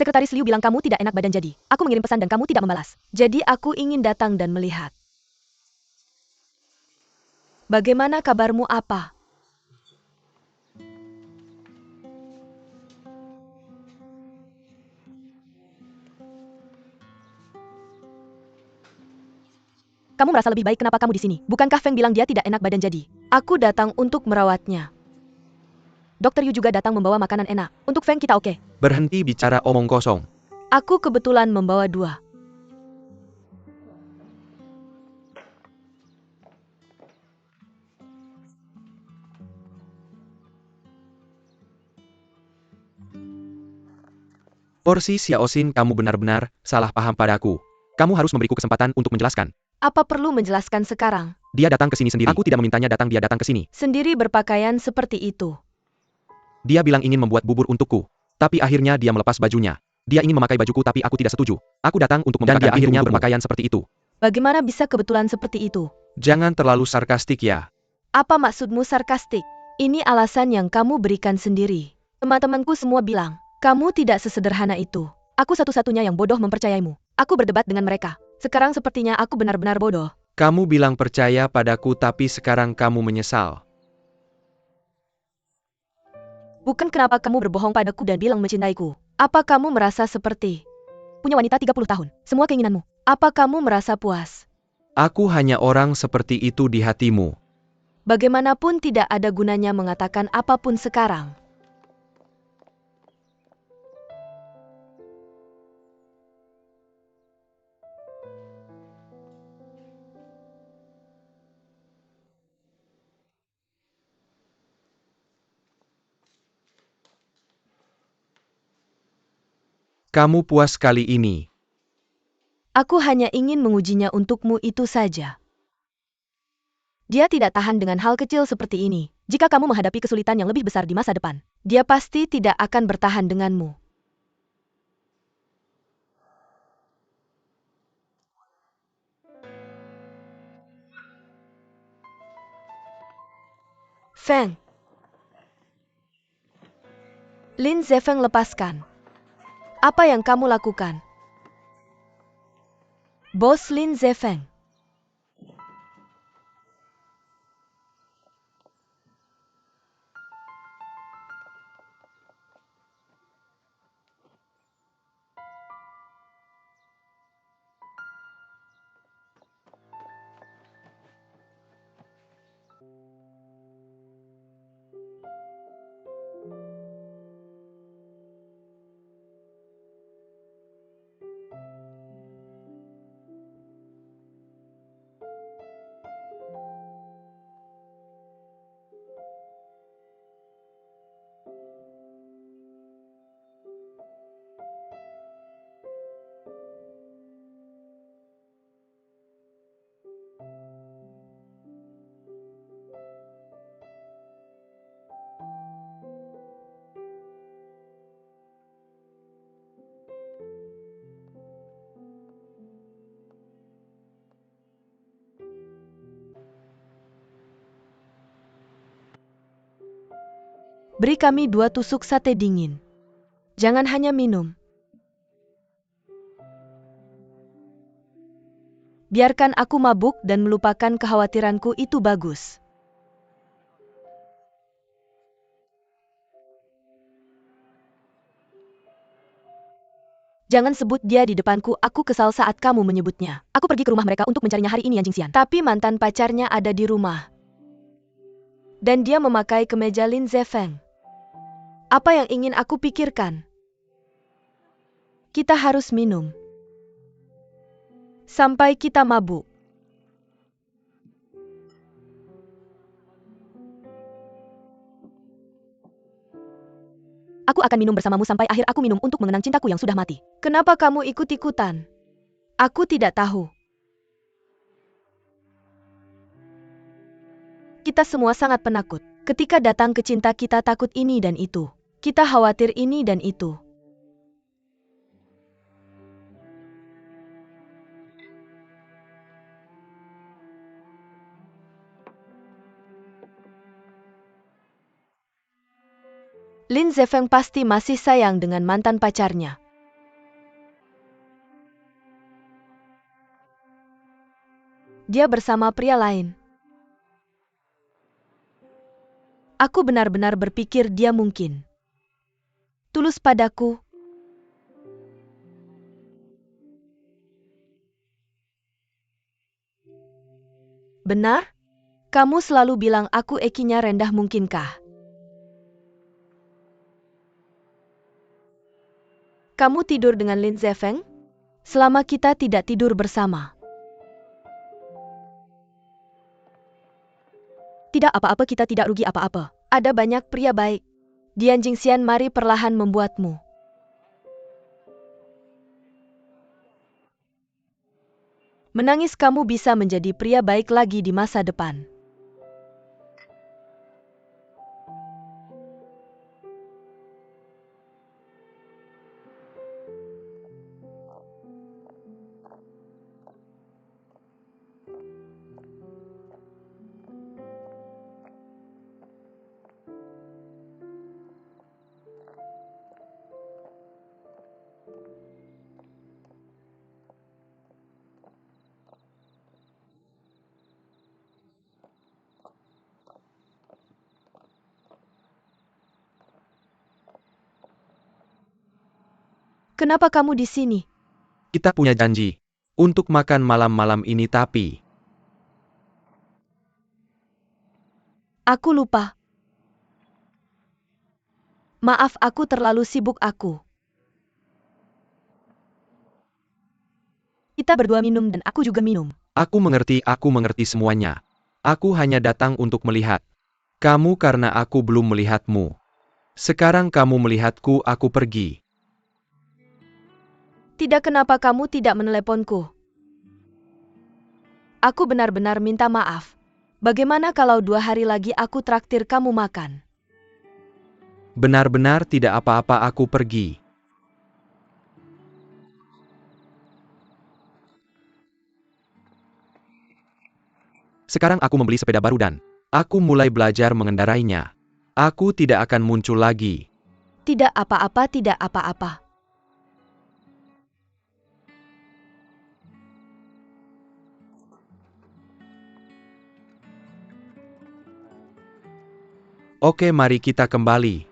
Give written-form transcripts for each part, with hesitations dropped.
Sekretaris Liu bilang kamu tidak enak badan jadi. Aku mengirim pesan dan kamu tidak membalas. Jadi aku ingin datang dan melihat. Bagaimana kabarmu apa? Kamu merasa lebih baik kenapa kamu di sini? Bukankah Feng bilang dia tidak enak badan jadi? Aku datang untuk merawatnya. Dokter Yu juga datang membawa makanan enak. Untuk Feng kita oke. Berhenti bicara omong kosong. Aku kebetulan membawa 2. Porsi Xiaoxin, kamu benar-benar salah paham padaku. Kamu harus memberiku kesempatan untuk menjelaskan. Apa perlu menjelaskan sekarang? Dia datang ke sini sendiri. Aku tidak memintanya datang, dia datang ke sini. Sendiri berpakaian seperti itu. Dia bilang ingin membuat bubur untukku. Tapi akhirnya dia melepas bajunya. Dia ingin memakai bajuku tapi aku tidak setuju. Aku datang untuk membukakan pintu. Dan dia akhirnya berpakaian seperti itu. Bagaimana bisa kebetulan seperti itu? Jangan terlalu sarkastik ya. Apa maksudmu sarkastik? Ini alasan yang kamu berikan sendiri. Teman-temanku semua bilang, kamu tidak sesederhana itu. Aku satu-satunya yang bodoh mempercayaimu. Aku berdebat dengan mereka. Sekarang sepertinya aku benar-benar bodoh. Kamu bilang percaya padaku tapi sekarang kamu menyesal. Bukan kenapa kamu berbohong padaku dan bilang mencintaiku. Apa kamu merasa seperti punya wanita 30 tahun, semua keinginanmu? Apa kamu merasa puas? Aku hanya orang seperti itu di hatimu. Bagaimanapun tidak ada gunanya mengatakan apapun sekarang. Kamu puas kali ini. Aku hanya ingin mengujinya untukmu itu saja. Dia tidak tahan dengan hal kecil seperti ini. Jika kamu menghadapi kesulitan yang lebih besar di masa depan, dia pasti tidak akan bertahan denganmu. Feng. Lin Zefeng lepaskan. Apa yang kamu lakukan? Bos Lin Zefeng. Beri kami 2 tusuk sate dingin. Jangan hanya minum. Biarkan aku mabuk dan melupakan kekhawatiranku itu bagus. Jangan sebut dia di depanku, aku kesal saat kamu menyebutnya. Aku pergi ke rumah mereka untuk mencarinya hari ini anjing sian. Tapi mantan pacarnya ada di rumah. Dan dia memakai kemeja Lin Zefeng. Apa yang ingin aku pikirkan? Kita harus minum. Sampai kita mabuk. Aku akan minum bersamamu sampai akhir aku minum untuk mengenang cintaku yang sudah mati. Kenapa kamu ikut-ikutan? Aku tidak tahu. Kita semua sangat penakut. Ketika datang ke cinta kita takut ini dan itu. Kita khawatir ini dan itu. Lin Zefeng pasti masih sayang dengan mantan pacarnya. dia bersama pria lain. Aku benar-benar berpikir dia mungkin tulus padaku. Benar? Kamu selalu bilang aku EQ-nya rendah, mungkinkah? Kamu tidur dengan Lin Zefeng? Selama kita tidak tidur bersama. Tidak apa-apa, kita tidak rugi apa-apa. Ada banyak pria baik. Dian Jingxian, mari perlahan membuatmu menangis. Kamu bisa menjadi pria baik lagi di masa depan. Kenapa kamu di sini? Kita punya janji untuk makan malam-malam ini, tapi Aku lupa. Maaf, aku terlalu sibuk. Kita berdua minum dan aku juga minum. aku mengerti semuanya. Aku hanya datang untuk melihat kamu karena aku belum melihatmu. Sekarang kamu melihatku, aku pergi. Tidak, kenapa kamu tidak meneleponku? Aku benar-benar minta maaf. Bagaimana kalau 2 hari lagi aku traktir kamu makan? Benar-benar tidak apa-apa, aku pergi. Sekarang aku membeli sepeda baru dan aku mulai belajar mengendarainya. Aku tidak akan muncul lagi. Tidak apa-apa, tidak apa-apa. Oke, mari kita kembali.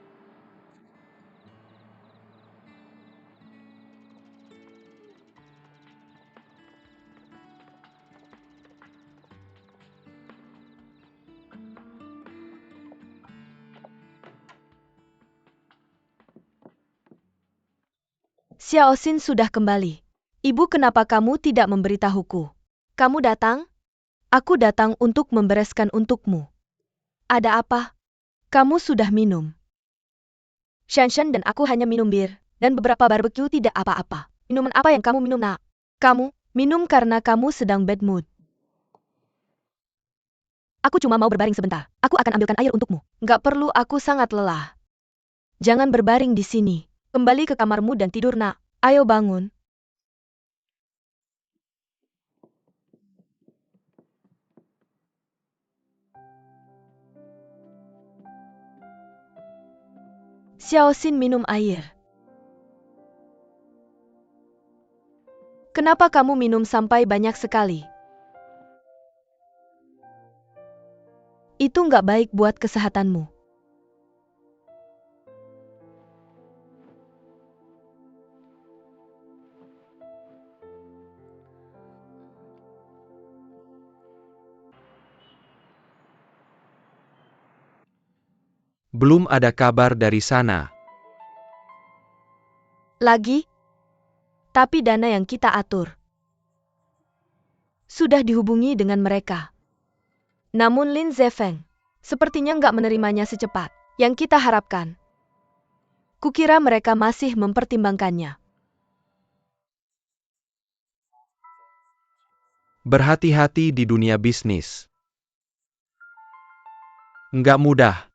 Xiao Xin sudah kembali. Ibu, kenapa kamu tidak memberitahuku? Kamu datang? Aku datang untuk membereskan untukmu. Ada apa? Kamu sudah minum. Shanshan dan aku hanya minum bir, dan beberapa barbecue, tidak apa-apa. Minuman apa yang kamu minum, nak? Kamu minum karena kamu sedang bad mood. Aku cuma mau berbaring sebentar. Aku akan ambilkan air untukmu. Nggak perlu, aku sangat lelah. Jangan berbaring di sini. Kembali ke kamarmu dan tidur, nak. Ayo bangun. Xiao Xin minum air. Kenapa kamu minum sampai banyak sekali? Itu nggak baik buat kesehatanmu. Belum ada kabar dari sana. Lagi? Tapi dana yang kita atur sudah dihubungi dengan mereka. Namun Lin Zefeng sepertinya nggak menerimanya secepat yang kita harapkan. Kukira mereka masih mempertimbangkannya. Berhati-hati di dunia bisnis. Nggak mudah.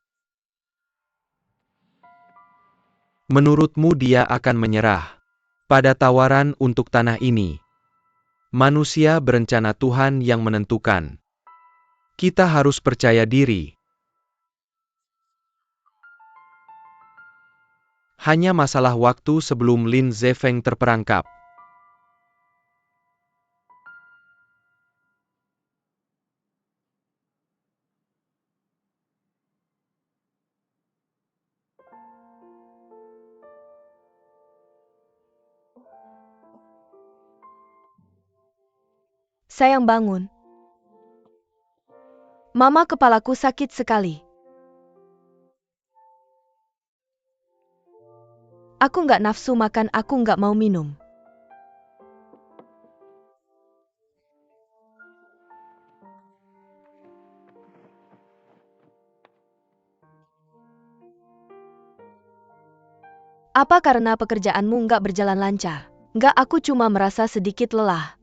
Menurutmu dia akan menyerah pada tawaran untuk tanah ini? Manusia berencana, Tuhan yang menentukan. Kita harus percaya diri. Hanya masalah waktu sebelum Lin Zefeng terperangkap. Sayang, bangun. Mama, kepalaku sakit sekali. Aku nggak nafsu makan, aku nggak mau minum. Apa karena pekerjaanmu nggak berjalan lancar? Nggak, aku cuma merasa sedikit lelah.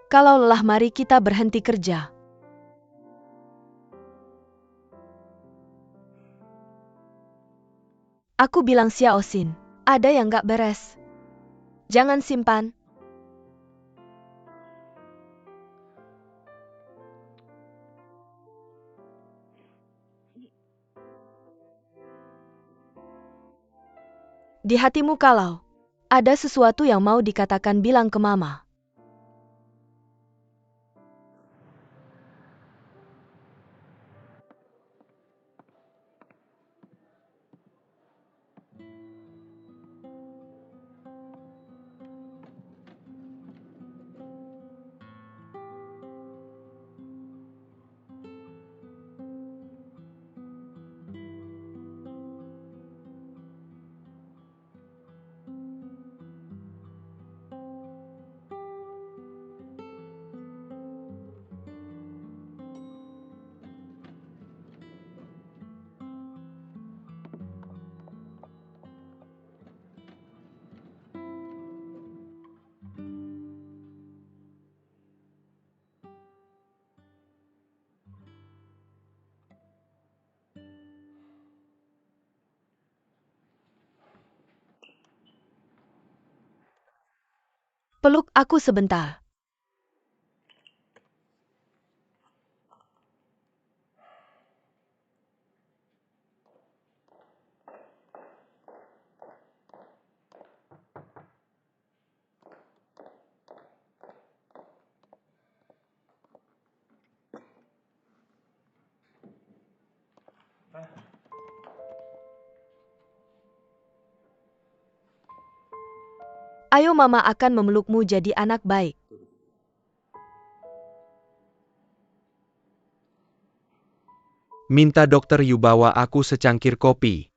Kalau lelah, mari kita berhenti kerja. Aku bilang, Xiaoxin, ada yang nggak beres. Jangan simpan. Di hatimu kalau ada sesuatu yang mau dikatakan, bilang ke Mama. Peluk aku sebentar. Ayo, Mama akan memelukmu jadi anak baik. Minta dokter Yu bawa aku secangkir kopi.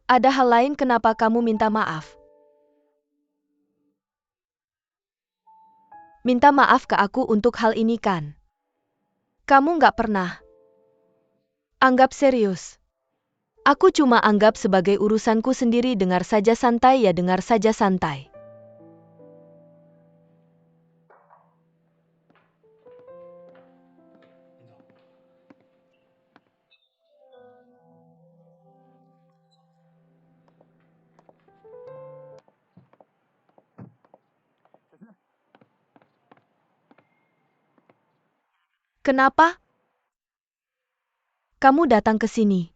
Ada hal lain kenapa kamu minta maaf? Minta maaf ke aku untuk hal ini kan? Kamu nggak pernah anggap serius. Aku cuma anggap sebagai urusanku sendiri, dengar saja santai ya, dengar saja santai. Kenapa kamu datang ke sini?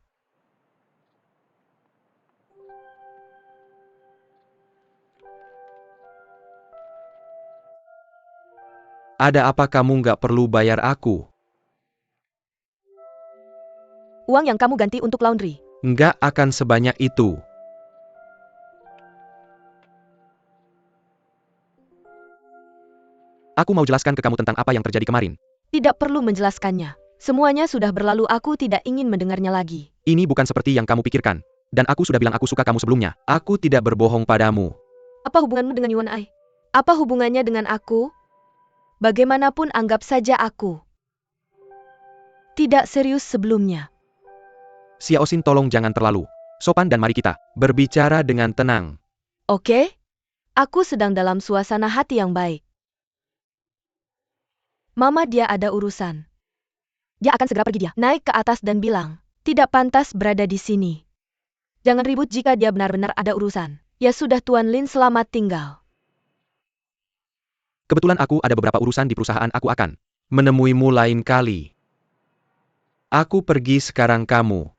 Ada apa, kamu nggak perlu bayar aku? Uang yang kamu ganti untuk laundry. Nggak akan sebanyak itu. Aku mau jelaskan ke kamu tentang apa yang terjadi kemarin. Tidak perlu menjelaskannya. Semuanya sudah berlalu, aku tidak ingin mendengarnya lagi. Ini bukan seperti yang kamu pikirkan. Dan aku sudah bilang aku suka kamu sebelumnya. Aku tidak berbohong padamu. Apa hubunganmu dengan Yuan Ai? Apa hubungannya dengan aku? Bagaimanapun anggap saja aku tidak serius sebelumnya. Xiaoxin, tolong jangan terlalu sopan dan mari kita berbicara dengan tenang. Oke? Aku sedang dalam suasana hati yang baik. Mama, dia ada urusan. Dia akan segera pergi. Dia naik ke atas dan bilang, tidak pantas berada di sini. Jangan ribut jika dia benar-benar ada urusan. Ya sudah, Tuan Lin, selamat tinggal. Kebetulan aku ada beberapa urusan di perusahaan, aku akan menemuimu lain kali. Aku pergi sekarang, kamu.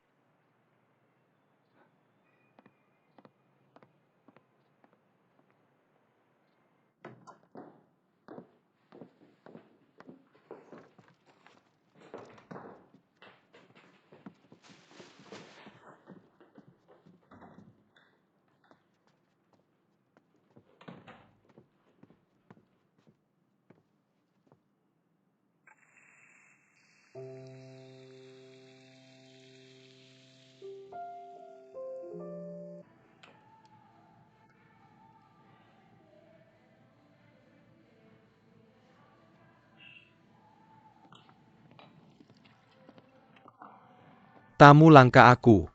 Tamu langka aku.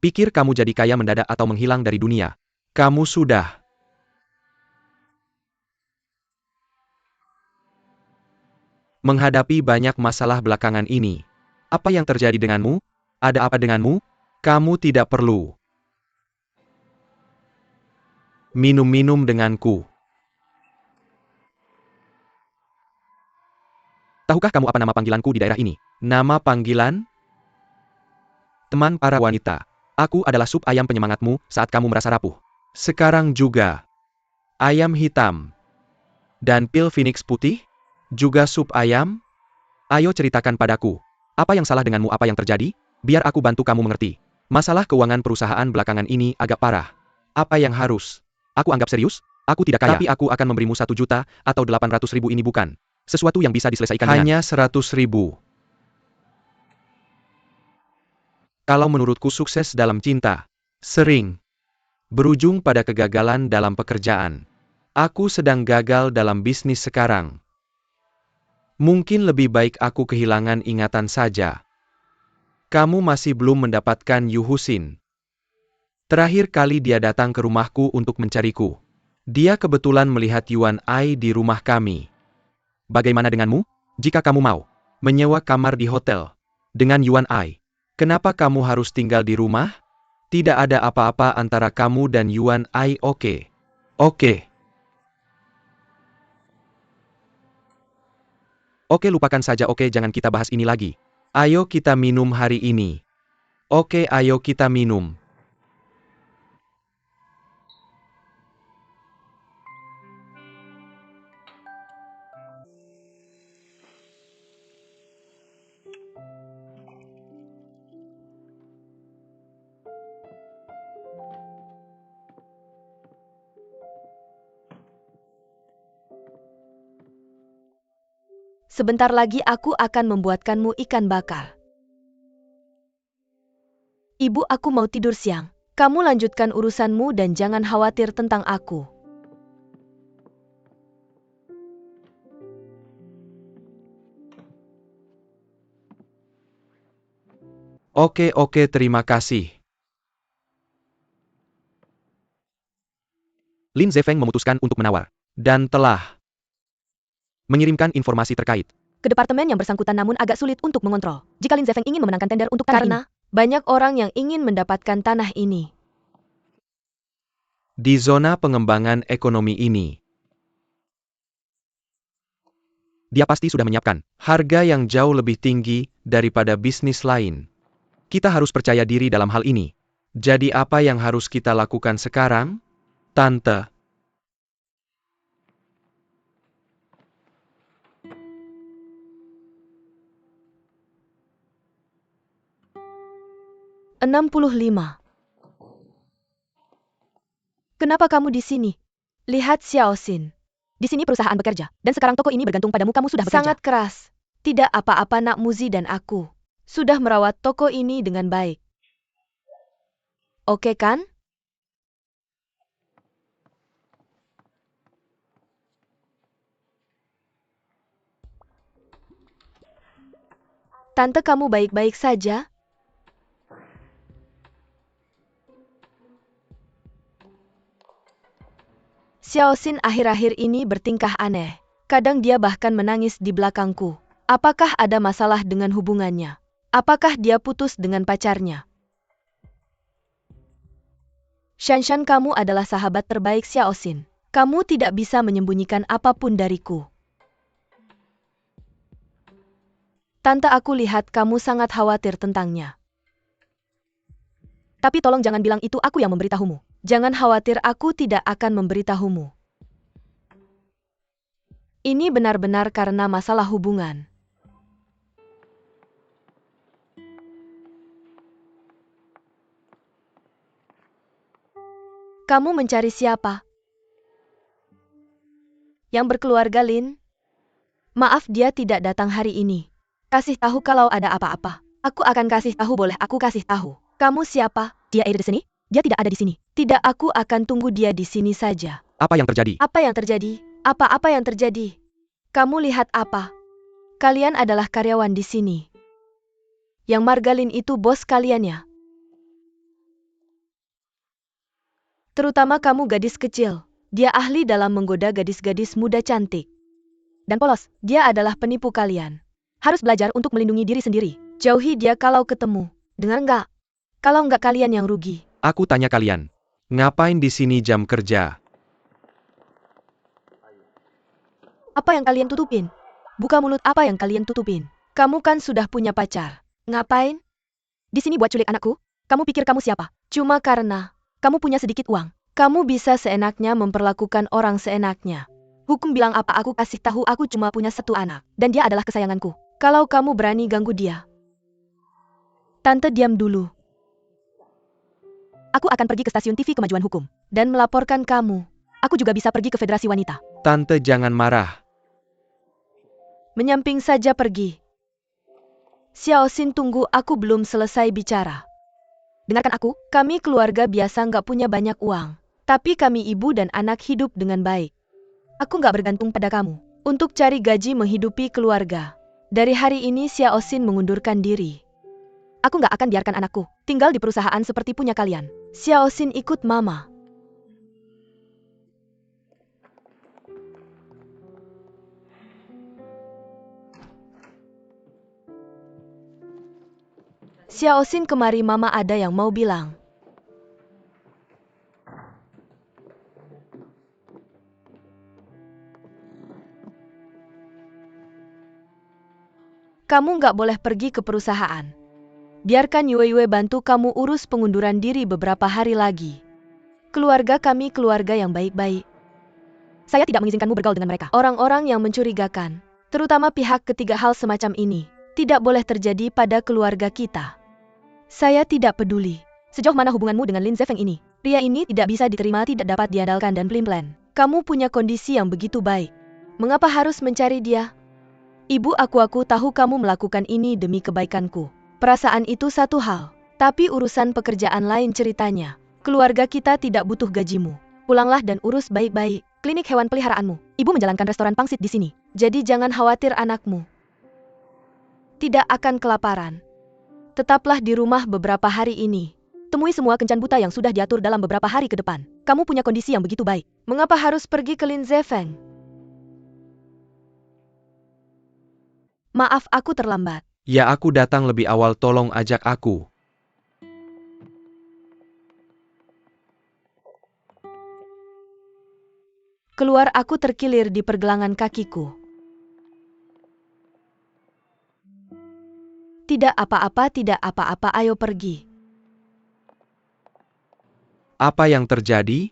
Pikir kamu jadi kaya mendadak atau menghilang dari dunia. Kamu sudah menghadapi banyak masalah belakangan ini. Apa yang terjadi denganmu? Ada apa denganmu? Kamu tidak perlu minum-minum denganku. Tahukah kamu apa nama panggilanku di daerah ini? Nama panggilan? Teman para wanita. Aku adalah sup ayam penyemangatmu saat kamu merasa rapuh. Sekarang juga. Ayam hitam. Dan pil Phoenix putih? Juga sup ayam? Ayo ceritakan padaku. Apa yang salah denganmu, apa yang terjadi? Biar aku bantu kamu mengerti. Masalah keuangan perusahaan belakangan ini agak parah. Apa yang harus aku anggap serius? Aku tidak kaya. Tapi aku akan memberimu 1 juta atau 800.000 ini bukan sesuatu yang bisa diselesaikan hanya 100.000. Kalau menurutku sukses dalam cinta sering berujung pada kegagalan dalam pekerjaan. Aku sedang gagal dalam bisnis sekarang. Mungkin lebih baik aku kehilangan ingatan saja. Kamu masih belum mendapatkan Yu Husin. Terakhir kali dia datang ke rumahku untuk mencariku. Dia kebetulan melihat Yuan Ai di rumah kami. Bagaimana denganmu? Jika kamu mau menyewa kamar di hotel dengan Yuan Ai, kenapa kamu harus tinggal di rumah? Tidak ada apa-apa antara kamu dan Yuan Ai, oke? Oke. Oke, lupakan saja, oke, jangan kita bahas ini lagi. Ayo kita minum hari ini. Oke, ayo kita minum. Sebentar lagi aku akan membuatkanmu ikan bakar. Ibu, aku mau tidur siang. Kamu lanjutkan urusanmu dan jangan khawatir tentang aku. Oke, terima kasih. Lin Zefeng memutuskan untuk menawar. Dan telah mengirimkan informasi terkait Ke departemen yang bersangkutan, namun agak sulit untuk mengontrol. Jika Lin Zefeng ingin memenangkan tender untuk tanah ini. Banyak orang yang ingin mendapatkan tanah ini. di zona pengembangan ekonomi ini. Dia pasti sudah menyiapkan harga yang jauh lebih tinggi daripada bisnis lain. Kita harus percaya diri dalam hal ini. Jadi apa yang harus kita lakukan sekarang? Tante. "65. Kenapa kamu di sini? Lihat Xiao Xin. Di sini perusahaan bekerja, dan sekarang toko ini bergantung padamu, kamu sudah bekerja. Sangat keras. Tidak apa-apa, Nak Muzi dan aku sudah merawat toko ini dengan baik. Oke kan? Tante, kamu baik-baik saja? Xiao Xin akhir-akhir ini bertingkah aneh. Kadang dia bahkan menangis di belakangku. Apakah ada masalah dengan hubungannya? Apakah dia putus dengan pacarnya? Shanshan, kamu adalah sahabat terbaik Xiao Xin. Kamu tidak bisa menyembunyikan apapun dariku. Tante, aku lihat kamu sangat khawatir tentangnya. Tapi tolong jangan bilang itu aku yang memberitahumu. Jangan khawatir, aku tidak akan memberitahumu. Ini benar-benar karena masalah hubungan. Kamu mencari siapa? Yang berkeluarga, Lin? Maaf, dia tidak datang hari ini. Kasih tahu kalau ada apa-apa. Aku akan kasih tahu, boleh aku kasih tahu. Kamu siapa? Dia ada di sini? Dia tidak ada di sini. Tidak, aku akan tunggu dia di sini saja. Apa yang terjadi? Apa yang terjadi? Apa yang terjadi? Kamu lihat apa? Kalian adalah karyawan di sini. Yang Margalin itu bos kalian ya? Terutama kamu gadis kecil. Dia ahli dalam menggoda gadis-gadis muda cantik. Dan polos, dia adalah penipu kalian. Harus belajar untuk melindungi diri sendiri. Jauhi dia kalau ketemu. Dengar nggak? Kalau nggak kalian yang rugi. Aku tanya kalian, ngapain di sini jam kerja? Apa yang kalian tutupin? Buka mulut, apa yang kalian tutupin? Kamu kan sudah punya pacar. Ngapain? Di sini buat culik anakku? Kamu pikir kamu siapa? Cuma karena kamu punya sedikit uang. Kamu bisa seenaknya memperlakukan orang seenaknya. Hukum bilang apa, aku kasih tahu, aku cuma punya satu anak. Dan dia adalah kesayanganku. Kalau kamu berani ganggu dia. Tante diam dulu. Aku akan pergi ke stasiun TV Kemajuan Hukum. Dan melaporkan kamu. Aku juga bisa pergi ke Federasi Wanita. Tante jangan marah. Menyamping saja pergi. Xiao Xin, tunggu, aku belum selesai bicara. Dengarkan aku, kami keluarga biasa nggak punya banyak uang. Tapi kami ibu dan anak hidup dengan baik. Aku nggak bergantung pada kamu. Untuk cari gaji menghidupi keluarga. Dari hari ini Xiao Xin mengundurkan diri. Aku nggak akan biarkan anakku tinggal di perusahaan seperti punya kalian. Xiao Xin ikut mama. Xiao Xin, kemari, mama ada yang mau bilang. Kamu nggak boleh pergi ke perusahaan. Biarkan Yue bantu kamu urus pengunduran diri beberapa hari lagi. Keluarga kami keluarga yang baik-baik. Saya tidak mengizinkanmu bergaul dengan mereka. Orang-orang yang mencurigakan, terutama pihak ketiga, hal semacam ini tidak boleh terjadi pada keluarga kita. Saya tidak peduli sejauh mana hubunganmu dengan Lin Zefeng ini. Pria ini tidak bisa diterima, tidak dapat diandalkan dan pelin-pelan. Kamu punya kondisi yang begitu baik. Mengapa harus mencari dia? Ibu, aku tahu kamu melakukan ini demi kebaikanku. Perasaan itu satu hal. Tapi urusan pekerjaan lain ceritanya. Keluarga kita tidak butuh gajimu. Pulanglah dan urus baik-baik klinik hewan peliharaanmu. Ibu menjalankan restoran pangsit di sini. Jadi jangan khawatir, anakmu tidak akan kelaparan. Tetaplah di rumah beberapa hari ini. Temui semua kencan buta yang sudah diatur dalam beberapa hari ke depan. Kamu punya kondisi yang begitu baik. Mengapa harus pergi ke Lin Zefeng? Maaf, aku terlambat. Ya, aku datang lebih awal, tolong ajak aku. Keluar, aku terkilir di pergelangan kakiku. Tidak apa-apa, tidak apa-apa, ayo pergi. Apa yang terjadi?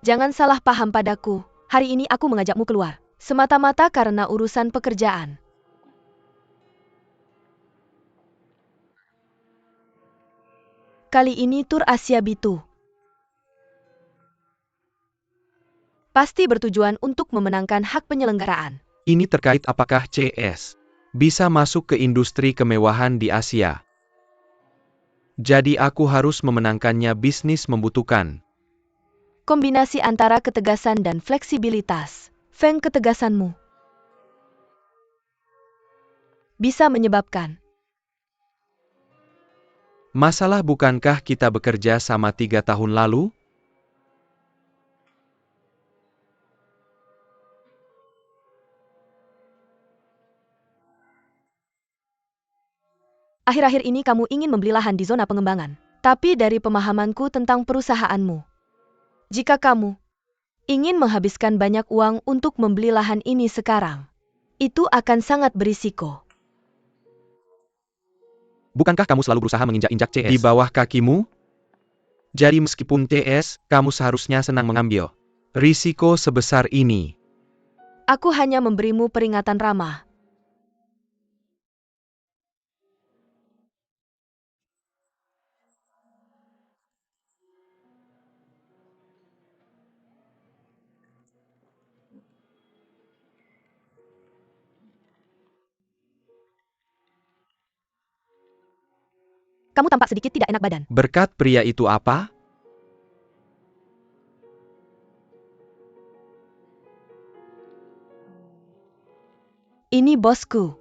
Jangan salah paham padaku. Hari ini aku mengajakmu keluar semata-mata karena urusan pekerjaan. Kali ini tur Asia Bitu. Pasti bertujuan untuk memenangkan hak penyelenggaraan. Ini terkait apakah CS bisa masuk ke industri kemewahan di Asia. Jadi aku harus memenangkannya, bisnis membutuhkan. Kombinasi antara ketegasan dan fleksibilitas. Feng, ketegasanmu bisa menyebabkan Masalah, bukankah kita bekerja sama 3 tahun lalu? akhir-akhir ini kamu ingin membeli lahan di zona pengembangan. Tapi dari pemahamanku tentang perusahaanmu, jika kamu ingin menghabiskan banyak uang untuk membeli lahan ini sekarang, itu akan sangat berisiko. Bukankah kamu selalu berusaha menginjak-injak CS di bawah kakimu? Jadi meskipun CS, kamu seharusnya senang mengambil risiko sebesar ini. Aku hanya memberimu peringatan ramah. Kamu tampak sedikit tidak enak badan. Berkat pria itu apa? Ini bosku.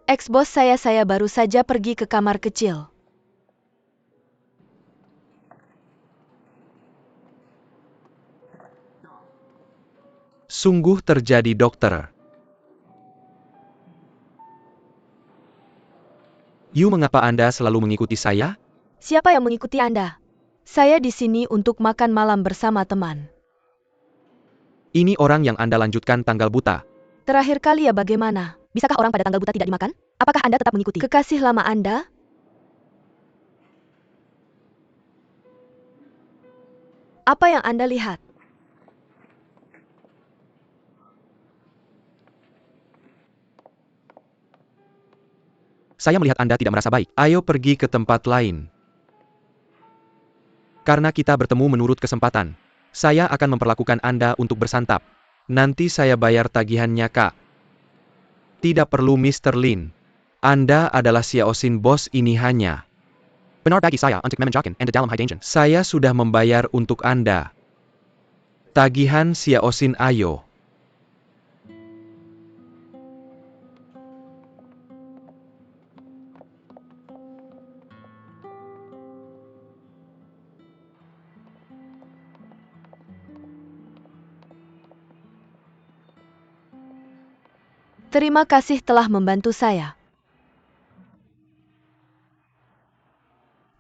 Ex-bos saya baru saja pergi ke kamar kecil. Sungguh terjadi, dokter. Yu, mengapa Anda selalu mengikuti saya? Siapa yang mengikuti Anda? Saya di sini untuk makan malam bersama teman. Ini orang yang Anda lanjutkan tanggal buta. Terakhir kali ya bagaimana? Bisakah orang pada tanggal buta tidak dimakan? Apakah Anda tetap mengikuti kekasih lama Anda? Apa yang Anda lihat? Saya melihat Anda tidak merasa baik. Ayo pergi ke tempat lain. Karena kita bertemu menurut kesempatan. Saya akan memperlakukan Anda untuk bersantap. Nanti saya bayar tagihannya, Kak. Tidak perlu, Mr. Lin. Anda adalah Xiaoxin, bos ini hanya. Benar bagi saya untuk memenjakan Anda dalam hidangan. Saya sudah membayar untuk Anda. Tagihan Xiaoxin, ayo. Terima kasih telah membantu saya.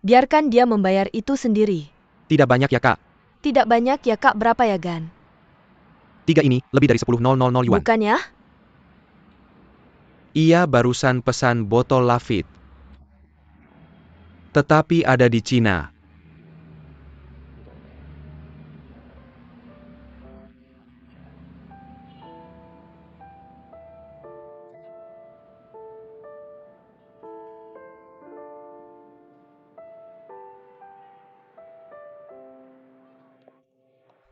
Biarkan dia membayar itu sendiri. Tidak banyak ya, Kak. Tidak banyak ya Kak, berapa ya Gan? 3 ini, lebih dari 10.000 yuan. Bukan ya? Ia barusan pesan botol Lafite. Tetapi ada di Cina.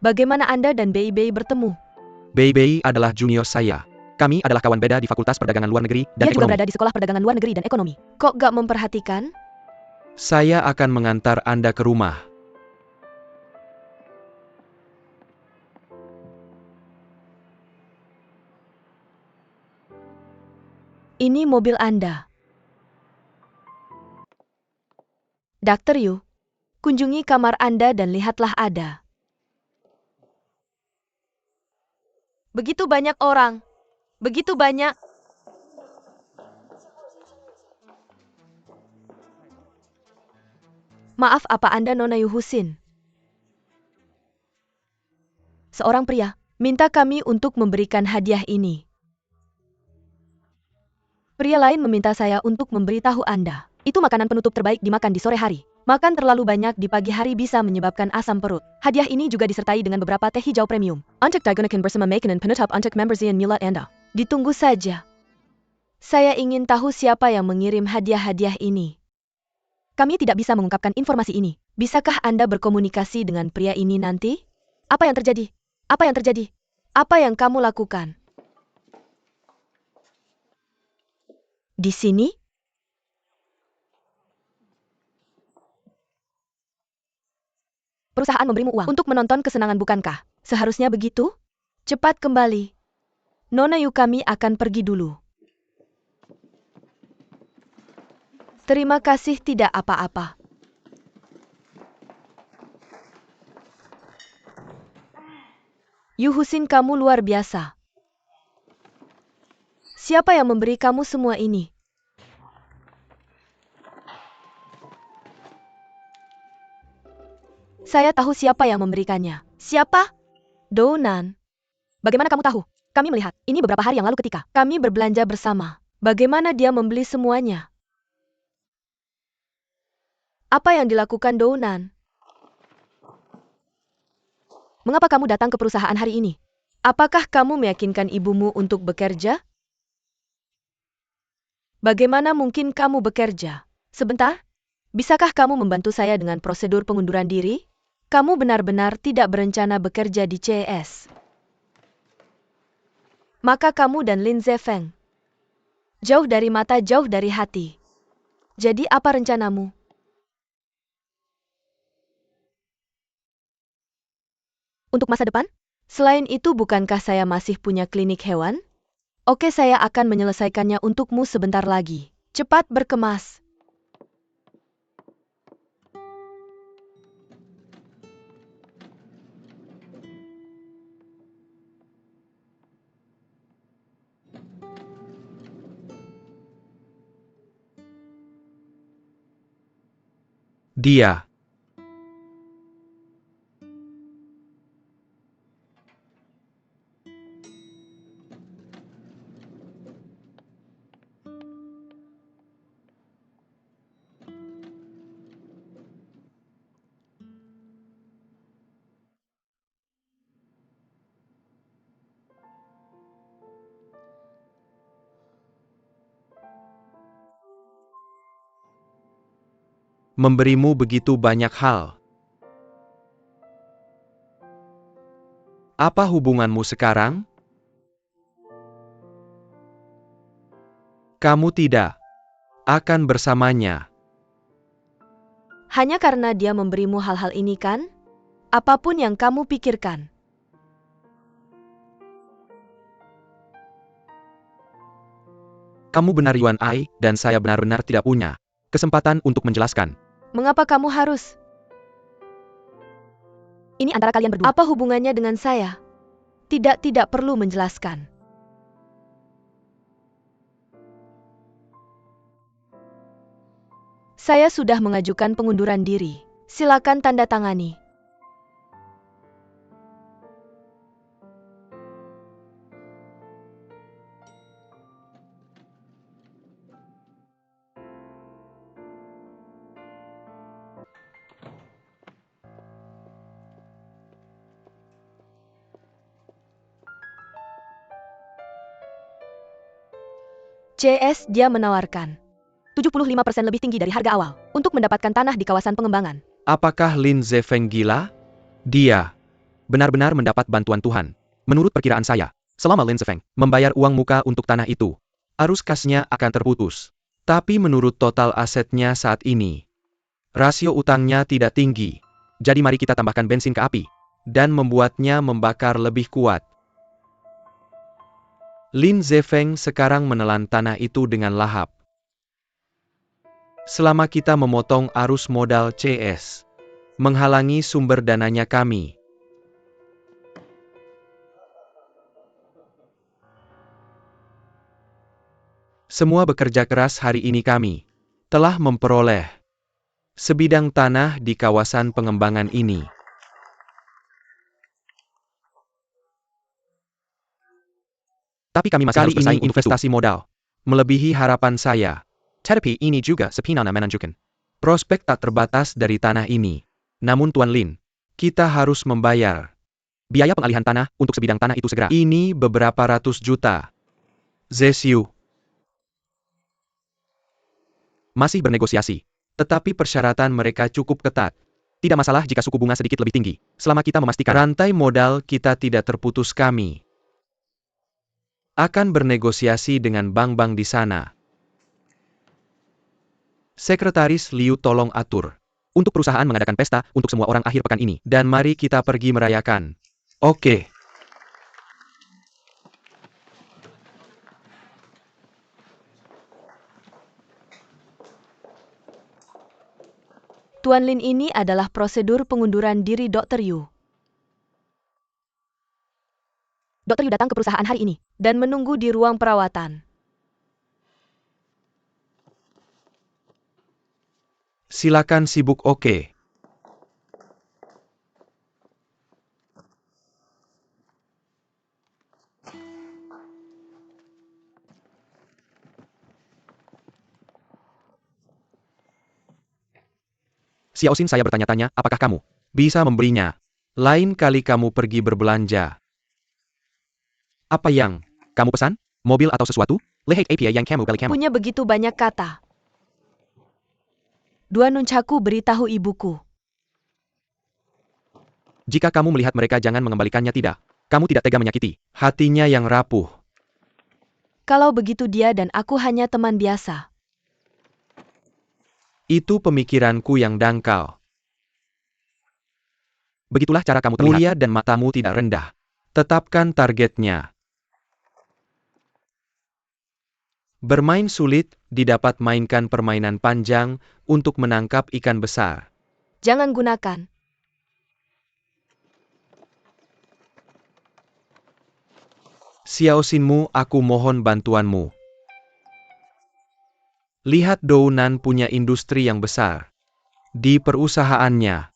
Bagaimana Anda dan Bei bertemu? Bei adalah junior saya. Kami adalah kawan beda di Fakultas Perdagangan Luar Negeri dan Dia juga Ekonomi. berada di Sekolah Perdagangan Luar Negeri dan Ekonomi. Kok gak memperhatikan? Saya akan mengantar Anda ke rumah. Ini mobil Anda. Dr. Yu, kunjungi kamar Anda dan lihatlah ada. Begitu banyak orang. Begitu banyak. Maaf, apa Anda Nona Yu Husin? Seorang pria minta kami untuk memberikan hadiah ini. Pria lain meminta saya untuk memberitahu Anda. Itu makanan penutup terbaik dimakan di sore hari. Makan terlalu banyak di pagi hari bisa menyebabkan asam perut. Hadiah ini juga disertai dengan beberapa teh hijau premium. Untuk digunakan bersama makanan penutup untuk membersihan mulut Anda. Ditunggu saja. Saya ingin tahu siapa yang mengirim hadiah-hadiah ini. Kami tidak bisa mengungkapkan informasi ini. Bisakah Anda berkomunikasi dengan pria ini nanti? Apa yang terjadi? Apa yang terjadi? Apa yang kamu lakukan? Di sini? Perusahaan memberimu uang untuk menonton kesenangan, bukankah? Seharusnya begitu? Cepat kembali. Nona Yu, kami akan pergi dulu. Terima kasih, tidak apa-apa. Yu Husin, kamu luar biasa. Siapa yang memberi kamu semua ini? Saya tahu siapa yang memberikannya. Siapa? Dounan. Bagaimana kamu tahu? Kami melihat ini beberapa hari yang lalu ketika kami berbelanja bersama. Bagaimana dia membeli semuanya? Apa yang dilakukan Dounan? Mengapa kamu datang ke perusahaan hari ini? Apakah kamu meyakinkan ibumu untuk bekerja? Bagaimana mungkin kamu bekerja? Sebentar, bisakah kamu membantu saya dengan prosedur pengunduran diri? Kamu benar-benar tidak berencana bekerja di CS. Maka kamu dan Lin Zefeng jauh dari mata, jauh dari hati. Jadi apa rencanamu? Untuk masa depan? Selain itu, bukankah saya masih punya klinik hewan? Oke, saya akan menyelesaikannya untukmu sebentar lagi. Cepat berkemas. Dia. Memberimu begitu banyak hal. Apa hubunganmu sekarang? Kamu tidak akan bersamanya. Hanya karena dia memberimu hal-hal ini kan? Apapun yang kamu pikirkan. Kamu benar Yuan Ai, dan saya benar-benar tidak punya kesempatan untuk menjelaskan. Mengapa kamu harus? Ini antara kalian berdua. Apa hubungannya dengan saya? Tidak perlu menjelaskan. Saya sudah mengajukan pengunduran diri. Silakan tanda tangani. CS dia menawarkan 75% lebih tinggi dari harga awal untuk mendapatkan tanah di kawasan pengembangan. Apakah Lin Zefeng gila? Dia benar-benar mendapat bantuan Tuhan. Menurut perkiraan saya, selama Lin Zefeng membayar uang muka untuk tanah itu, arus kasnya akan terputus. Tapi menurut total asetnya saat ini, rasio utangnya tidak tinggi. Jadi mari kita tambahkan bensin ke api dan membuatnya membakar lebih kuat. Lin Zefeng sekarang menelan tanah itu dengan lahap. Selama kita memotong arus modal CS, menghalangi sumber dananya kami. Semua bekerja keras hari ini kami telah memperoleh sebidang tanah di kawasan pengembangan ini. Tapi kami masih harus bersaing investasi modal melebihi harapan saya. Tetapi ini juga sebenarnya menunjukkan prospek tak terbatas dari tanah ini. Namun Tuan Lin, kita harus membayar biaya pengalihan tanah untuk sebidang tanah itu segera. Ini beberapa ratus juta. Zesiu masih bernegosiasi, tetapi persyaratan mereka cukup ketat. Tidak masalah jika suku bunga sedikit lebih tinggi, selama kita memastikan rantai modal kita tidak terputus. Kami akan bernegosiasi dengan bank-bank di sana. Sekretaris Liu tolong atur untuk perusahaan mengadakan pesta untuk semua orang akhir pekan ini. Dan mari kita pergi merayakan. Oke. Tuan Lin, ini adalah prosedur pengunduran diri Dr. Yu. Dr. Yu datang ke perusahaan hari ini dan menunggu di ruang perawatan. Silakan sibuk. Oke. Xiaoxin, saya bertanya-tanya, apakah kamu bisa membelinya? Lain kali kamu pergi berbelanja. Apa yang kamu pesan? Mobil atau sesuatu? Lihat apa yang kamu beli kamu. Punya begitu banyak kata. Dua nuncaku beritahu ibuku. Jika kamu melihat mereka jangan mengembalikannya tidak. Kamu tidak tega menyakiti hatinya yang rapuh. Kalau begitu dia dan aku hanya teman biasa. Itu pemikiranku yang dangkal. Begitulah cara kamu terlihat mulia dan matamu tidak rendah. Tetapkan targetnya. Bermain sulit, didapat mainkan permainan panjang untuk menangkap ikan besar. Jangan gunakan. Xiaoxinmu, aku mohon bantuanmu. Lihat Dou Nan punya industri yang besar di perusahaannya.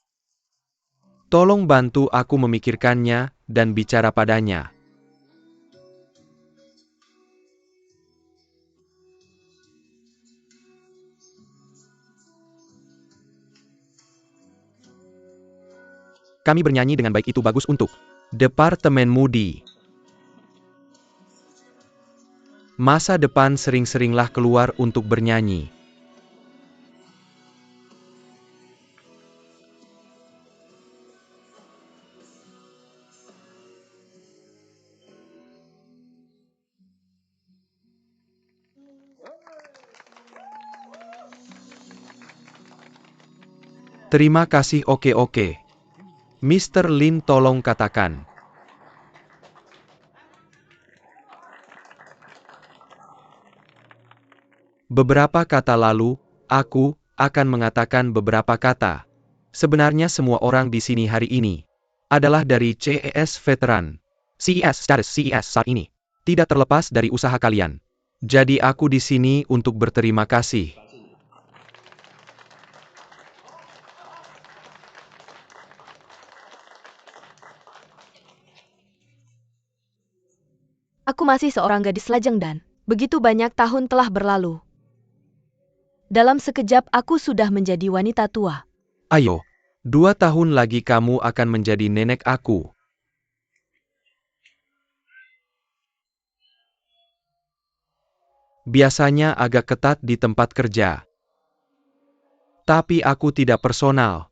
Tolong bantu aku memikirkannya dan bicara padanya. Kami bernyanyi dengan baik, itu bagus untuk departemenmu di masa depan. Sering-seringlah keluar untuk bernyanyi. Terima kasih. Oke. Mr. Lin, tolong katakan. Beberapa kata lalu, aku akan mengatakan beberapa kata. Sebenarnya semua orang di sini hari ini adalah dari CES Veteran. CES, status CES saat ini tidak terlepas dari usaha kalian. Jadi aku di sini untuk berterima kasih. Aku masih seorang gadis lajang dan begitu banyak tahun telah berlalu. Dalam sekejap aku sudah menjadi wanita tua. Ayo, 2 tahun lagi kamu akan menjadi nenek aku. Biasanya agak ketat di tempat kerja. Tapi aku tidak personal.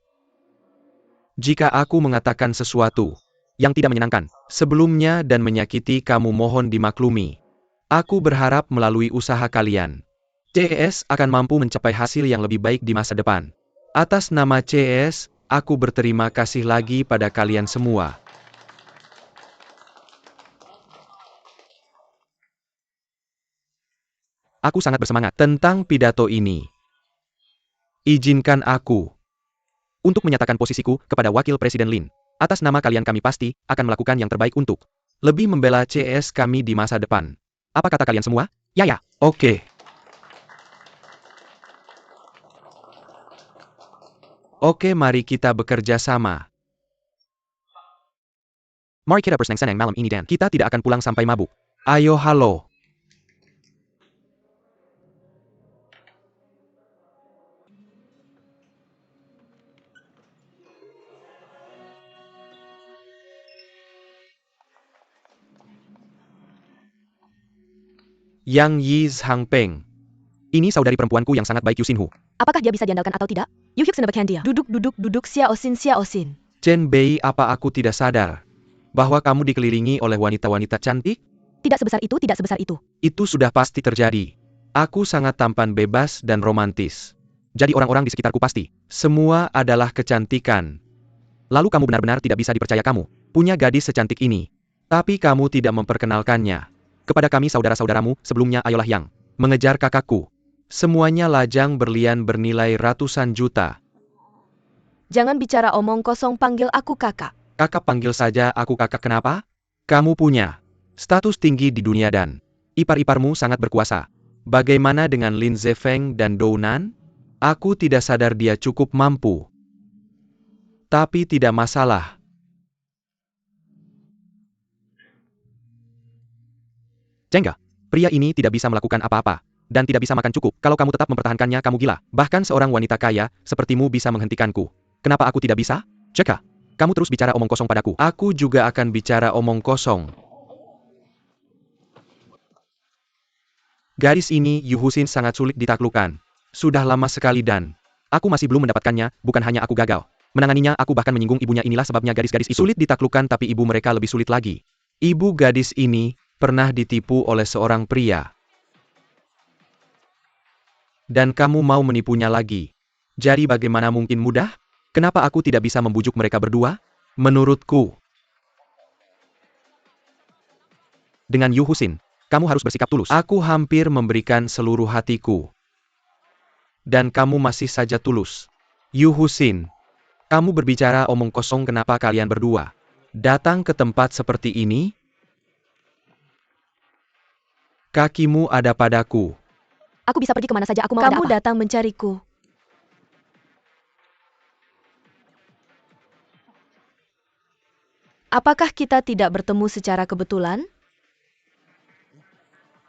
Jika aku mengatakan sesuatu yang tidak menyenangkan sebelumnya dan menyakiti kamu, mohon dimaklumi. Aku berharap melalui usaha kalian, CES akan mampu mencapai hasil yang lebih baik di masa depan. Atas nama CES, aku berterima kasih lagi pada kalian semua. Aku sangat bersemangat tentang pidato ini. Izinkan aku untuk menyatakan posisiku kepada Wakil Presiden Lin. Atas nama kalian kami pasti akan melakukan yang terbaik untuk lebih membela CES kami di masa depan. Apa kata kalian semua? Ya. Oke. Oke, mari kita bekerja sama. Mari kita bersenang-senang malam ini dan kita tidak akan pulang sampai mabuk. Ayo, halo. Yang Yi Zhangpeng. Ini saudari perempuanku yang sangat baik, Yu Xinhu. Apakah dia bisa diandalkan atau tidak? Yu Hyuk senebakkan dia. Duduk. Xiaoxin. Chen Bei, apa aku tidak sadar bahwa kamu dikelilingi oleh wanita-wanita cantik? Tidak sebesar itu. Itu sudah pasti terjadi. Aku sangat tampan, bebas, dan romantis. Jadi orang-orang di sekitarku pasti semua adalah kecantikan. Lalu kamu benar-benar tidak bisa dipercaya kamu punya gadis secantik ini. Tapi kamu tidak memperkenalkannya kepada kami saudara-saudaramu sebelumnya. Ayolah yang mengejar kakakku. Semuanya lajang berlian bernilai ratusan juta. Jangan bicara omong kosong, panggil aku kakak. Kakak, panggil saja aku kakak. Kenapa? Kamu punya status tinggi di dunia dan ipar-iparmu sangat berkuasa. Bagaimana dengan Lin Zefeng dan Dou Nan? Aku tidak sadar dia cukup mampu. Tapi tidak masalah. Jengga, pria ini tidak bisa melakukan apa-apa, dan tidak bisa makan cukup. Kalau kamu tetap mempertahankannya, kamu gila. Bahkan seorang wanita kaya sepertimu bisa menghentikanku. Kenapa aku tidak bisa? Ceka, kamu terus bicara omong kosong padaku. Aku juga akan bicara omong kosong. Gadis ini, Yu Husin, sangat sulit ditaklukkan. Sudah lama sekali dan aku masih belum mendapatkannya. Bukan hanya aku gagal menanganinya, aku bahkan menyinggung ibunya. Inilah sebabnya gadis-gadis itu sulit ditaklukkan, tapi ibu mereka lebih sulit lagi. Ibu gadis ini pernah ditipu oleh seorang pria. Dan kamu mau menipunya lagi. Jadi bagaimana mungkin mudah? Kenapa aku tidak bisa membujuk mereka berdua? Menurutku, dengan Yu Husin, Kamu harus bersikap tulus. Aku hampir memberikan seluruh hatiku. Dan kamu masih saja tulus. Yu Husin, kamu berbicara omong kosong. Kenapa kalian berdua datang ke tempat seperti ini? Kakimu ada padaku. Aku bisa pergi kemana saja aku mau. Kamu datang mencariku. Apakah kita tidak bertemu secara kebetulan?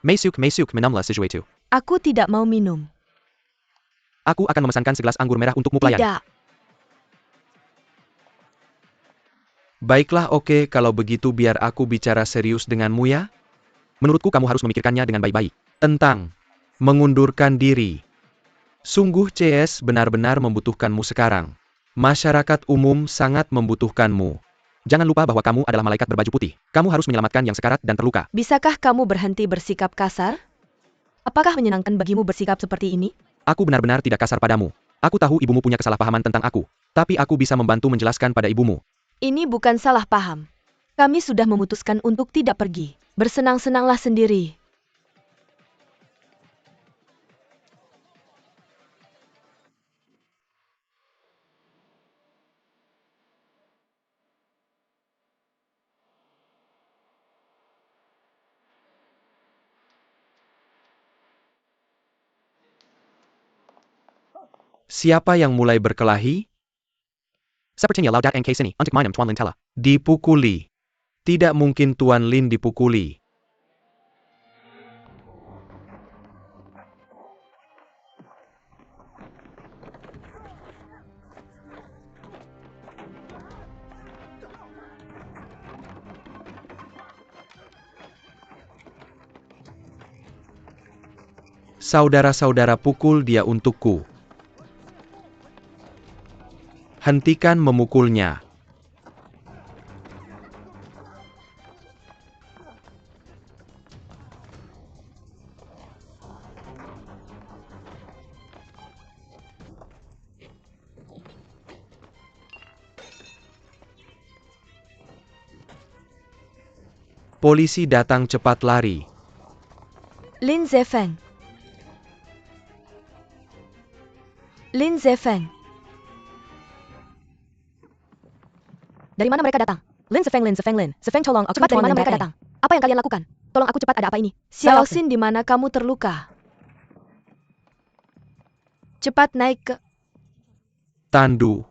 Meisuk menamlah sesuatu. Aku tidak mau minum. Aku akan memesankan segelas anggur merah untukmu pelayan. Tidak. Baiklah, oke, kalau begitu biar aku bicara serius denganmu ya. Menurutku kamu harus memikirkannya dengan baik-baik. Tentang mengundurkan diri. Sungguh CS benar-benar membutuhkanmu sekarang. Masyarakat umum sangat membutuhkanmu. Jangan lupa bahwa kamu adalah malaikat berbaju putih. Kamu harus menyelamatkan yang sekarat dan terluka. Bisakah kamu berhenti bersikap kasar? Apakah menyenangkan bagimu bersikap seperti ini? Aku benar-benar tidak kasar padamu. Aku tahu ibumu punya kesalahpahaman tentang aku. Tapi aku bisa membantu menjelaskan pada ibumu. Ini bukan salah paham. Kami sudah memutuskan untuk tidak pergi. Bersenang-senanglah sendiri. Siapa yang mulai berkelahi? Sepertinya Laudat NK sini, untuk minum Tuan Lin telah dipukuli. Tidak mungkin Tuan Lin dipukuli. Saudara-saudara, pukul dia untukku. Hentikan memukulnya. Polisi datang cepat lari. Lin Zefeng. Lin Zefeng. Dari mana mereka datang? Lin Zefeng, Lin Zefeng, Lin. Zefeng tolong aku. Cepat, dari mana mereka datang? Apa yang kalian lakukan? Tolong aku cepat, ada apa ini? Xiao Xin, di mana kamu terluka? Cepat naik ke... Tandu.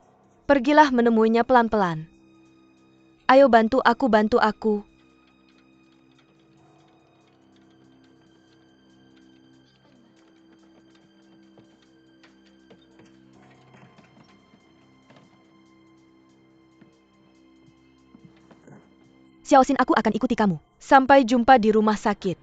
Pergilah menemuinya pelan-pelan. Ayo bantu aku, bantu aku. Xiao Xin, aku akan ikuti kamu. Sampai jumpa di rumah sakit.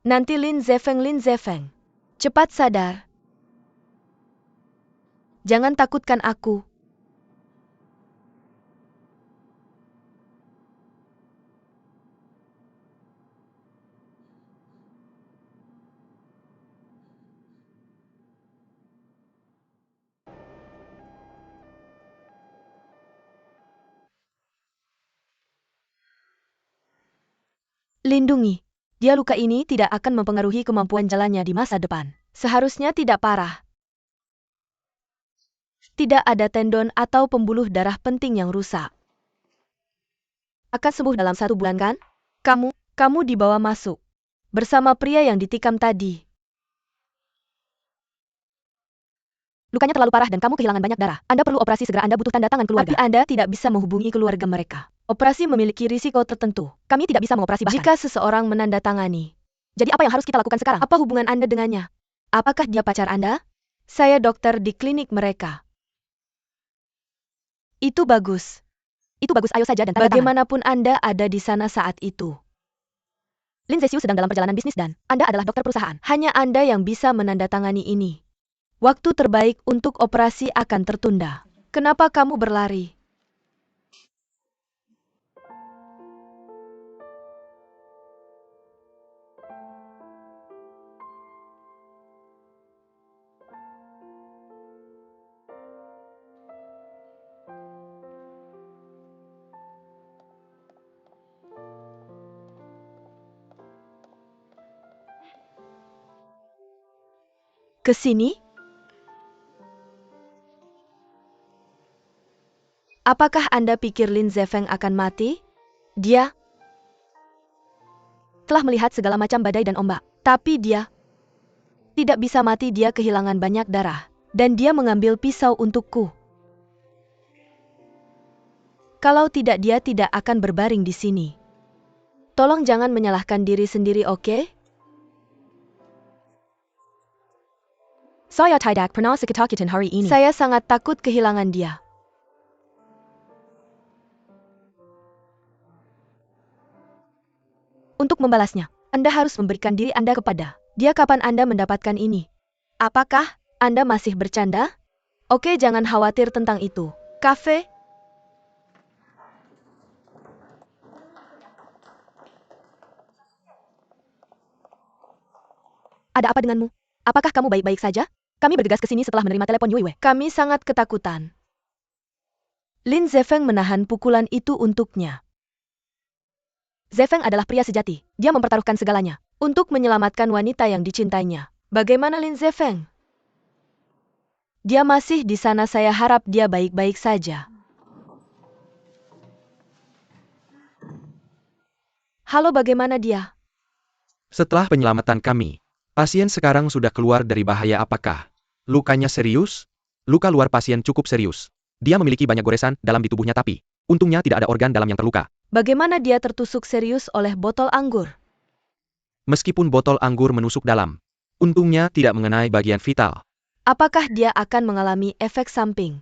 Nanti Lin Zefeng, Lin Zefeng. Cepat sadar. Jangan takutkan aku. Lindungi. Dia luka ini tidak akan mempengaruhi kemampuan jalannya di masa depan. Seharusnya tidak parah. Tidak ada tendon atau pembuluh darah penting yang rusak. Akan sembuh dalam 1 bulan kan? Kamu dibawa masuk. Bersama pria yang ditikam tadi. Lukanya terlalu parah dan kamu kehilangan banyak darah. Anda perlu operasi segera. Anda butuh tanda tangan keluarga. Tapi Anda tidak bisa menghubungi keluarga mereka. Operasi memiliki risiko tertentu. Kami tidak bisa mengoperasi bahkan jika seseorang menandatangani. Jadi apa yang harus kita lakukan sekarang? Apa hubungan Anda dengannya? Apakah dia pacar Anda? Saya dokter di klinik mereka. Itu bagus. Itu bagus, ayo saja dan tanda bagaimanapun tangan. Anda ada di sana saat itu. Lin Zesiu sedang dalam perjalanan bisnis dan Anda adalah dokter perusahaan. Hanya Anda yang bisa menandatangani ini. Waktu terbaik untuk operasi akan tertunda. Kenapa kamu berlari? ke sini? Apakah Anda pikir Lin Zefeng akan mati? Dia telah melihat segala macam badai dan ombak. Tapi dia tidak bisa mati, dia kehilangan banyak darah. Dan dia mengambil pisau untukku. Kalau tidak, dia tidak akan berbaring di sini. Tolong jangan menyalahkan diri sendiri, oke? Saya tidak pernah ketakutan hari ini. Saya sangat takut kehilangan dia. Untuk membalasnya, Anda harus memberikan diri Anda kepada dia. Kapan Anda mendapatkan ini? Apakah Anda masih bercanda? Oke, jangan khawatir tentang itu. Kafe? Ada apa denganmu? Apakah kamu baik-baik saja? Kami bergegas ke sini setelah menerima telepon Yue Wei. Kami sangat ketakutan. Lin Zefeng menahan pukulan itu untuknya. Zefeng adalah pria sejati. Dia mempertaruhkan segalanya untuk menyelamatkan wanita yang dicintainya. Bagaimana Lin Zefeng? Dia masih di sana, saya harap dia baik-baik saja. Halo, bagaimana dia? Setelah penyelamatan kami, pasien sekarang sudah keluar dari bahaya. Apakah lukanya serius? Luka luar pasien cukup serius. Dia memiliki banyak goresan dalam di tubuhnya, tapi untungnya tidak ada organ dalam yang terluka. Bagaimana dia tertusuk serius oleh botol anggur? Meskipun botol anggur menusuk dalam, untungnya tidak mengenai bagian vital. Apakah dia akan mengalami efek samping?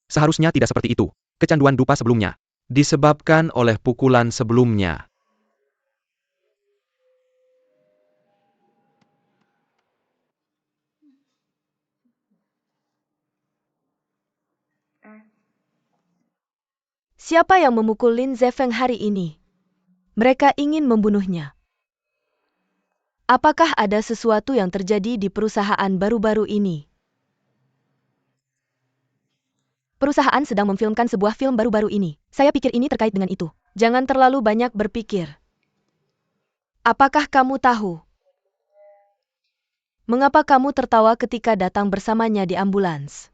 Seharusnya tidak seperti itu. Kecanduan dupa sebelumnya disebabkan oleh pukulan sebelumnya. Siapa yang memukul Lin Zefeng hari ini? Mereka ingin membunuhnya. Apakah ada sesuatu yang terjadi di perusahaan baru-baru ini? Perusahaan sedang memfilmkan sebuah film baru-baru ini. Saya pikir ini terkait dengan itu. Jangan terlalu banyak berpikir. Apakah kamu tahu mengapa kamu tertawa ketika datang bersamanya di ambulans?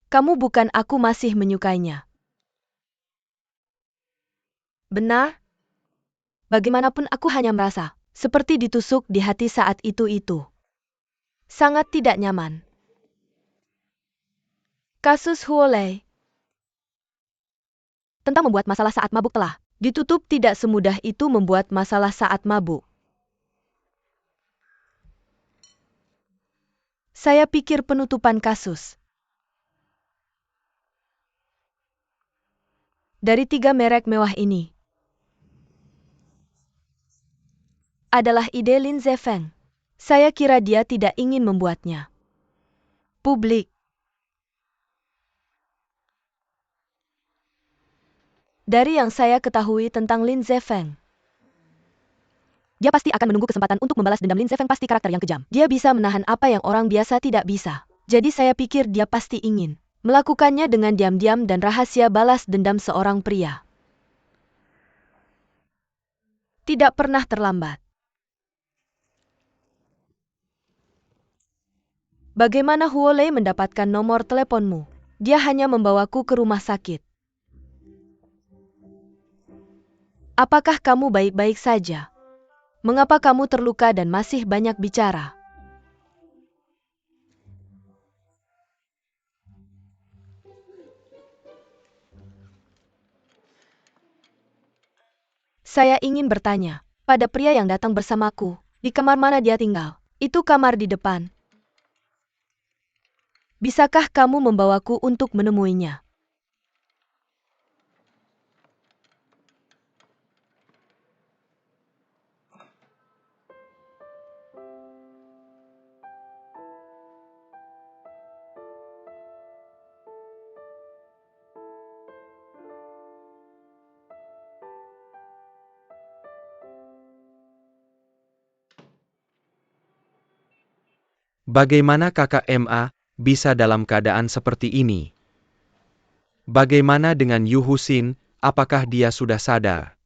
Kamu bukan, aku masih menyukainya. Benar? Bagaimanapun aku hanya merasa seperti ditusuk di hati saat itu. Sangat tidak nyaman. Kasus Huolei tentang membuat masalah saat mabuk telah ditutup. Tidak semudah itu membuat masalah saat mabuk. Saya pikir penutupan kasus dari 3 merek mewah ini adalah ide Lin Zefeng. Saya kira dia tidak ingin membuatnya publik. Dari yang saya ketahui tentang Lin Zefeng, dia pasti akan menunggu kesempatan untuk membalas dendam. Lin Zefeng pasti karakter yang kejam. dia bisa menahan apa yang orang biasa tidak bisa. Jadi saya pikir dia pasti ingin melakukannya dengan diam-diam dan rahasia, balas dendam seorang pria. Tidak pernah terlambat. Bagaimana Huolei mendapatkan nomor teleponmu? Dia hanya membawaku ke rumah sakit. Apakah kamu baik-baik saja? Mengapa kamu terluka dan masih banyak bicara? Saya ingin bertanya pada pria yang datang bersamaku, di kamar mana dia tinggal? Itu kamar di depan. Bisakah kamu membawaku untuk menemuinya? Bagaimana kakak MA bisa dalam keadaan seperti ini? Bagaimana dengan Yu Husin, apakah dia sudah sadar?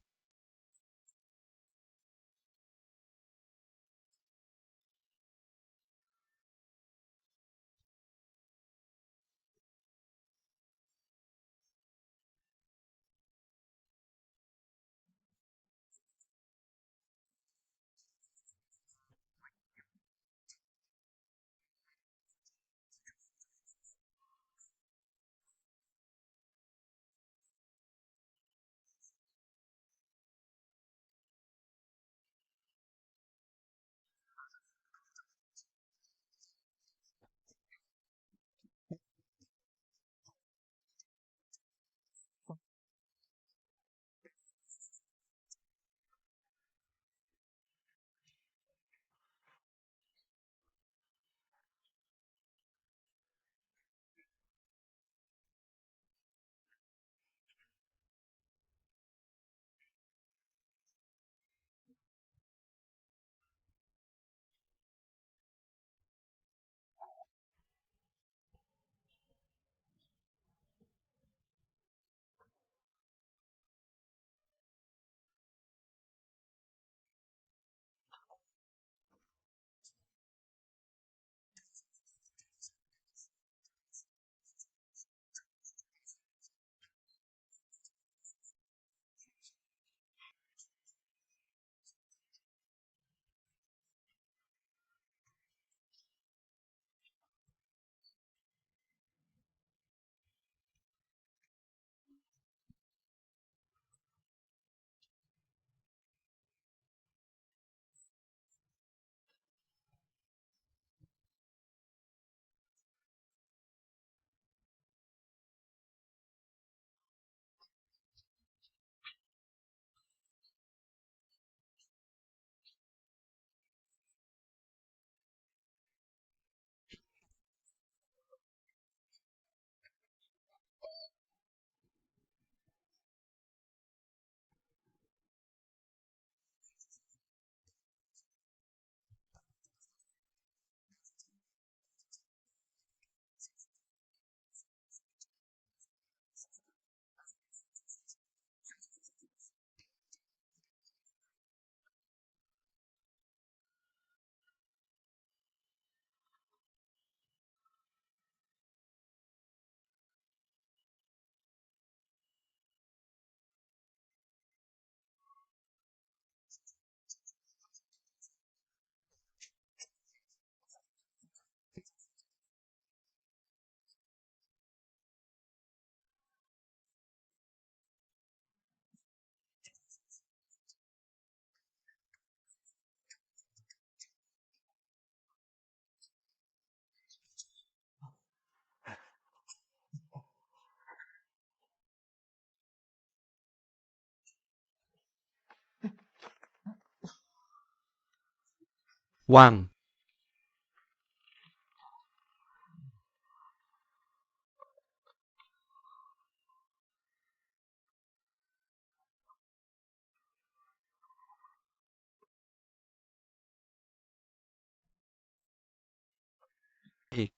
Wang. Ik.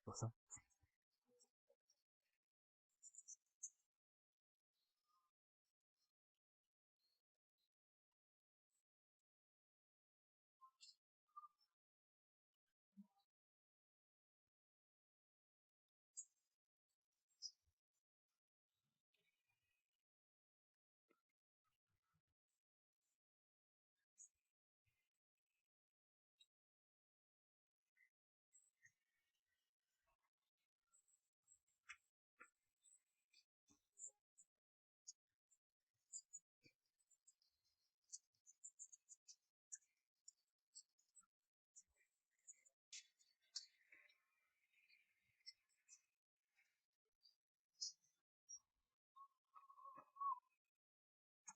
Kosong.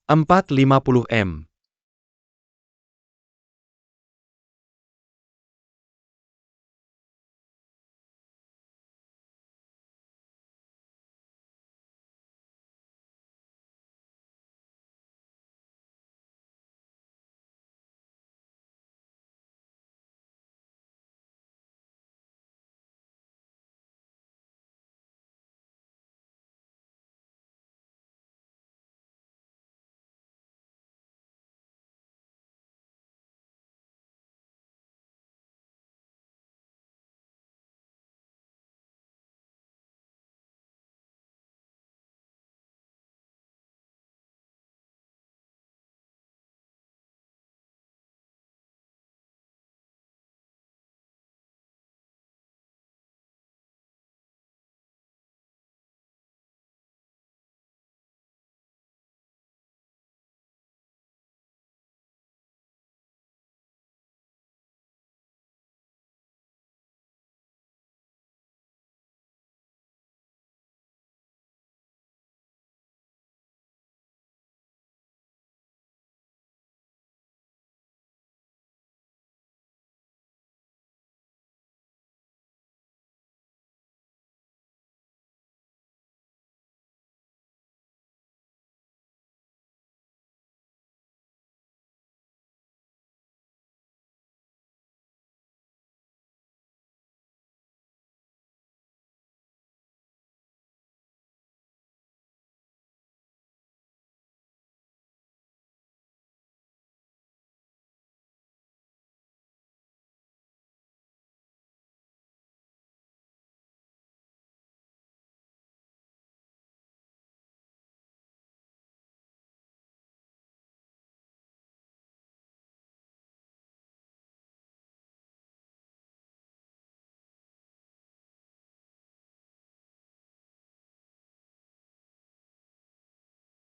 450 M.